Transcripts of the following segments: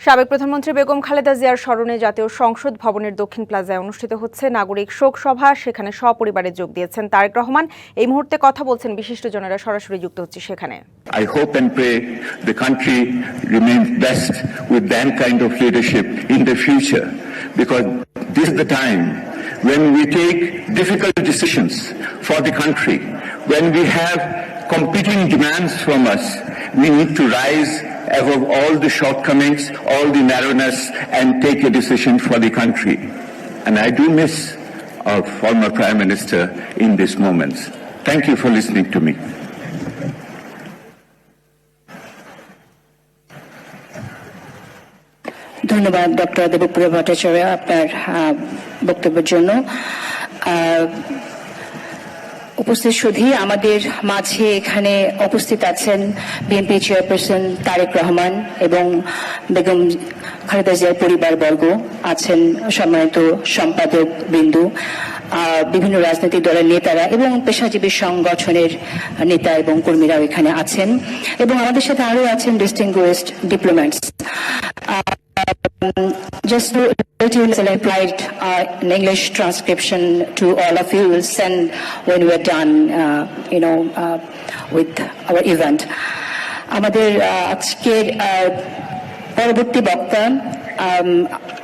সাবেক প্রধানমন্ত্রী বেগম খালেদা জিয়ার স্মরণে জাতীয় সংসদ ভবনের দক্ষিণ প্লাজায় অনুষ্ঠিত হচ্ছে নাগরিক শোক সভা। সেখানে সপরিবারে যোগ দিয়েছেন তারেক রহমান। এই মুহূর্তে কথা বলছেন বিশিষ্টজনেরা, সরাসরি যুক্ত হচ্ছে সেখানে। I hope and pray the country remains blessed with that kind of leadership in the future, because this is the time when we take difficult decisions for the country, when we have competing demands from us. We need to rise above all the shortcomings, all the narrowness, and take a decision for the country. And I do miss our former Prime Minister in these moments. Thank you for listening to me. ধন্যবাদ doctor Debapriya Bhattacharya আপনার বক্তব্যের জন্য। উপস্থিত সুধী, আমাদের মাঝে এখানে উপস্থিত আছেন বিএনপি চেয়ারপারসন তারেক রহমান এবং বেগম খালেদা জিয়ার পরিবারবর্গ, আছেন সম্মানিত সম্পাদক বৃন্দ, বিভিন্ন রাজনৈতিক দলের নেতারা এবং পেশাজীবী সংগঠনের নেতা এবং কর্মীরাও এখানে আছেন, এবং আমাদের সাথে আরও আছেন distinguished diplomats. Just to let you know, I applied an English transcription to all of you. We'll send when we're done, with our event. আমাদের আজকের পরবর্তী বক্তা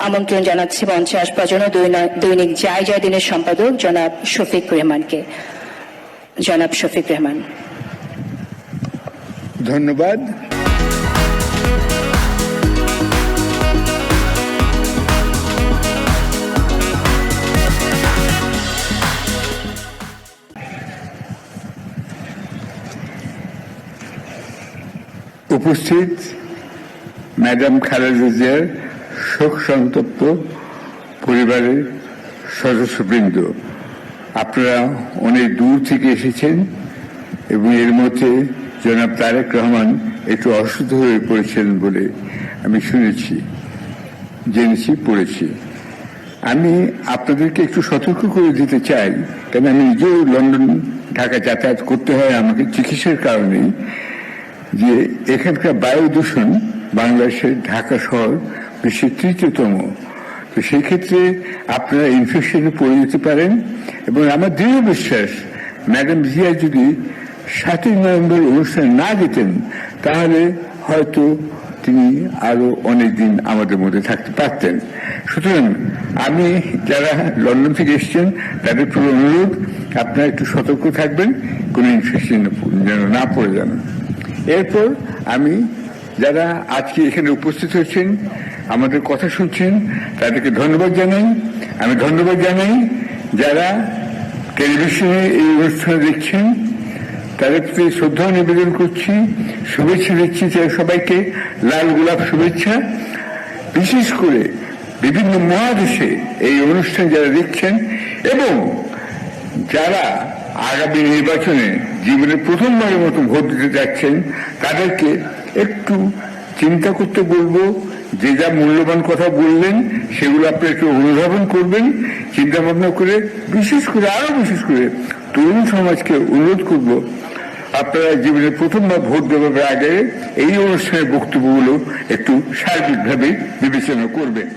আমন্ত্রণ জানাচ্ছি মঞ্চে আসবার জন্য দৈনিক জয় জয় দিনের সম্পাদক জনাব শফিক রেহমানকে। জনাব শফিক রেহমান। ধন্যবাদ। উপস্থিত ম্যাডাম খালেদা জিয়ার শোক সন্তপ্ত পরিবারের সদস্যবৃন্দ, আপনারা অনেক দূর থেকে এসেছেন এবং এর মধ্যে জনাব তারেক রহমান একটু অসুস্থ হয়ে পড়েছেন বলে আমি শুনেছি, জেনেছি, পড়েছি। আমি আপনাদেরকে একটু সতর্ক করে দিতে চাই, কারণ আমি নিজেও লন্ডন ঢাকা যাতায়াত করতে হয় আমাকে চিকিৎসার কারণেই, যে এখানকার বায়ু দূষণ বাংলাদেশের ঢাকা শহর বিশ্বের ৩য়তম। তো সেই ক্ষেত্রে আপনারা ইনফেকশনে পড়ে যেতে পারেন, এবং আমার দৃঢ় বিশ্বাস ম্যাডাম জিয়া যদি ৭ই নভেম্বর অনুষ্ঠানে না যেতেন তাহলে হয়তো তিনি আরো অনেকদিন আমাদের মধ্যে থাকতে পারতেন। সুতরাং আমি যারা লন্ডন থেকে এসছেন তাদের পুরো অনুরোধ, আপনারা একটু সতর্ক থাকবেন, কোনো ইনফেকশন যেন না পড়ে যান। এরপর আমি যারা আজকে এখানে উপস্থিত হয়েছেন, আমাদের কথা শুনছেন, তাদেরকে ধন্যবাদ জানাই। আমি ধন্যবাদ জানাই যারা টেলিভিশনে এই অনুষ্ঠান দেখছেন, তাদের প্রতি শ্রদ্ধা নিবেদন করছি, শুভেচ্ছা দিচ্ছি সবাইকে, লাল গোলাপ শুভেচ্ছা। বিশেষ করে বিভিন্ন মহাদেশে এই অনুষ্ঠান যারা দেখছেন এবং যারা আগামী নির্বাচনে জীবনের প্রথমবারের মতো ভোট দিতে যাচ্ছেন, তাদেরকে একটু চিন্তা করতে বলবো। যে যা মূল্যবান কথা বললেন সেগুলো আপনি একটু অনুধাবন করবেন, চিন্তা ভাবনা করে। বিশেষ করে আরো বিশেষ করে তরুণ সমাজকে অনুরোধ করব, আপনারা জীবনের প্রথমবার ভোট দেওয়ার আগে এই অনুষ্ঠানের বক্তব্যগুলো একটু সার্বিকভাবে বিবেচনা করবেন।